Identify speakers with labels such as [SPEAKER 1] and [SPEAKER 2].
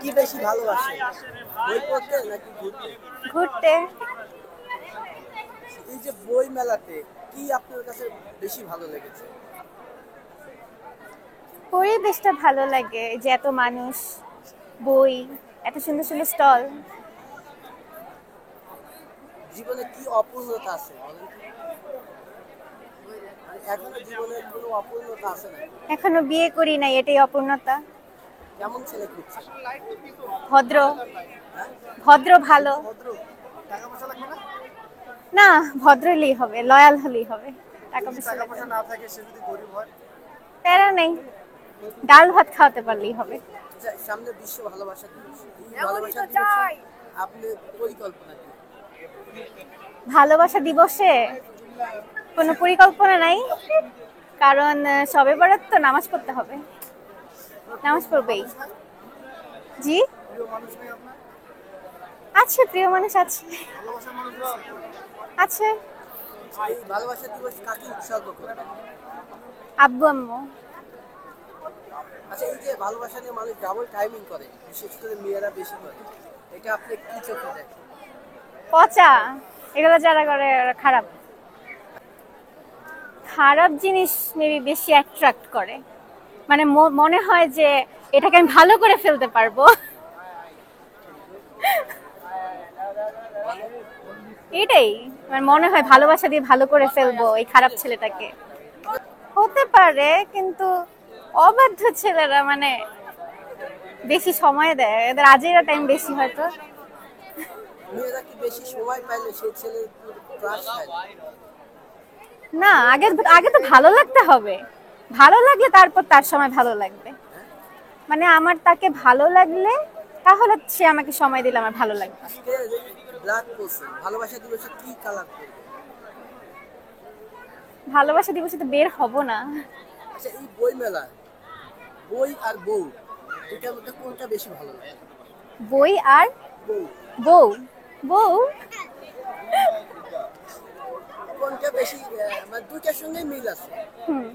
[SPEAKER 1] কি বেশি ভালোবাসে, বই পড়তে নাকি ঘুরতে?
[SPEAKER 2] ঘুরতে।
[SPEAKER 1] এই যে বই মেলাতে কি আপনার কাছে বেশি ভালো লেগেছে?
[SPEAKER 2] পরিবেশটা ভালো লাগে, এই যে এত মানুষ, বই, এত সুন্দর সুন্দর স্টল।
[SPEAKER 1] জীবনে কি অপূর্ণতা আছে বলেন তো? মানে এখনো জীবনের কোনো অপূর্ণতা আছে নাকি?
[SPEAKER 2] এখনো বিয়ে করি নাই, এটাই অপূর্ণতা।
[SPEAKER 1] কেমন ছেলে খুঁজছে?
[SPEAKER 2] ভদ্র।
[SPEAKER 1] হ্যাঁ,
[SPEAKER 2] ভদ্র ভালো।
[SPEAKER 1] ভদ্র। টাকা পয়সা লাগবে না?
[SPEAKER 2] না, ভদ্র হলেই হবে, লয়াল হলেই হবে, টাকা
[SPEAKER 1] যদি
[SPEAKER 2] পয়সা
[SPEAKER 1] টাকা
[SPEAKER 2] লাগবে
[SPEAKER 1] পয়সা
[SPEAKER 2] না।
[SPEAKER 1] না থাকে, সে যদি গরিব হয়?
[SPEAKER 2] প্যারা নেই, ডাল ভাত খাওয়াতে পারলেই হবে।
[SPEAKER 1] আচ্ছা, সামনে বিশ্ব ভালোবাসা দিবস, এই ভালোবাসা দিবসে আপনার পরিকল্পনা কি?
[SPEAKER 2] ভালোবাসা দিবসে কোনো পরিকল্পনা নাই, কারণ শবে বরাত তো নামাজ পড়তে হবে, নামাজ
[SPEAKER 1] প্রিয়
[SPEAKER 2] পড়বেই।
[SPEAKER 1] মানুষ নাই?
[SPEAKER 2] জি,
[SPEAKER 1] প্রিয় মানুষ নেই আপনার?
[SPEAKER 2] আছে, প্রিয় মানুষ আছে।
[SPEAKER 1] ভালোবাসার মানুষ আছে?
[SPEAKER 2] আছে।
[SPEAKER 1] এই ভালোবাসা দিবস কাকে উৎসর্গ করবেন?
[SPEAKER 2] আব্বু আম্মু।
[SPEAKER 1] আচ্ছা, এই যে ভালোবাসা নিয়ে মানুষ ডাবল টাইমিং করে, বিশেষ করে মেয়েরা বেশি করে, এটা আপনি কি চোখে দেখেন?
[SPEAKER 2] পচা, এগুলো যারা করে ওরা খারাপ। খারাপ জিনিস মেবি বেশি অ্যাট্রাক্ট করে, মানে মনে হয় যে এটাকে আমি ভালো করে ফেলতে পারবো। এটাই মানে মনে হয় ভালোবাসা দিয়ে ভালো করে ফেলবো এই খারাপ ছেলেটাকে। হতে পারে, কিন্তু অবাধ্য ছেলেরা মানে বেশি সময় দেয়, এদের আজেরা টাইম বেশি হয়তো।
[SPEAKER 1] মেয়েরা কি বেশি সময় পাইলে সেই ছেলের ক্রাশ খায়?
[SPEAKER 2] না, আগে আগে তো ভালো লাগতে হবে, ভালো লাগলে তারপর তার সময় ভালো লাগবে।
[SPEAKER 1] হ্যাঁ?
[SPEAKER 2] মানে আমার তাকে ভালো লাগলে তাহলে সে আমাকে সময় দিলে আমার ভালো লাগবে।
[SPEAKER 1] আজকে ব্ল্যাক পরছেন, ভালোবাসা দিবসে কি কালার করবেন?
[SPEAKER 2] ভালোবাসা দিবসে তো বের হব না।
[SPEAKER 1] আচ্ছা, এই বই মেলা, বই আর বউ, এটার মধ্যে কোনটা বেশি ভালো লাগে?
[SPEAKER 2] বই আর
[SPEAKER 1] বউ।
[SPEAKER 2] বউ। বউ।
[SPEAKER 1] কোনটা বেশি, মানে দুইটার সঙ্গে মিল আছে?
[SPEAKER 2] হুম।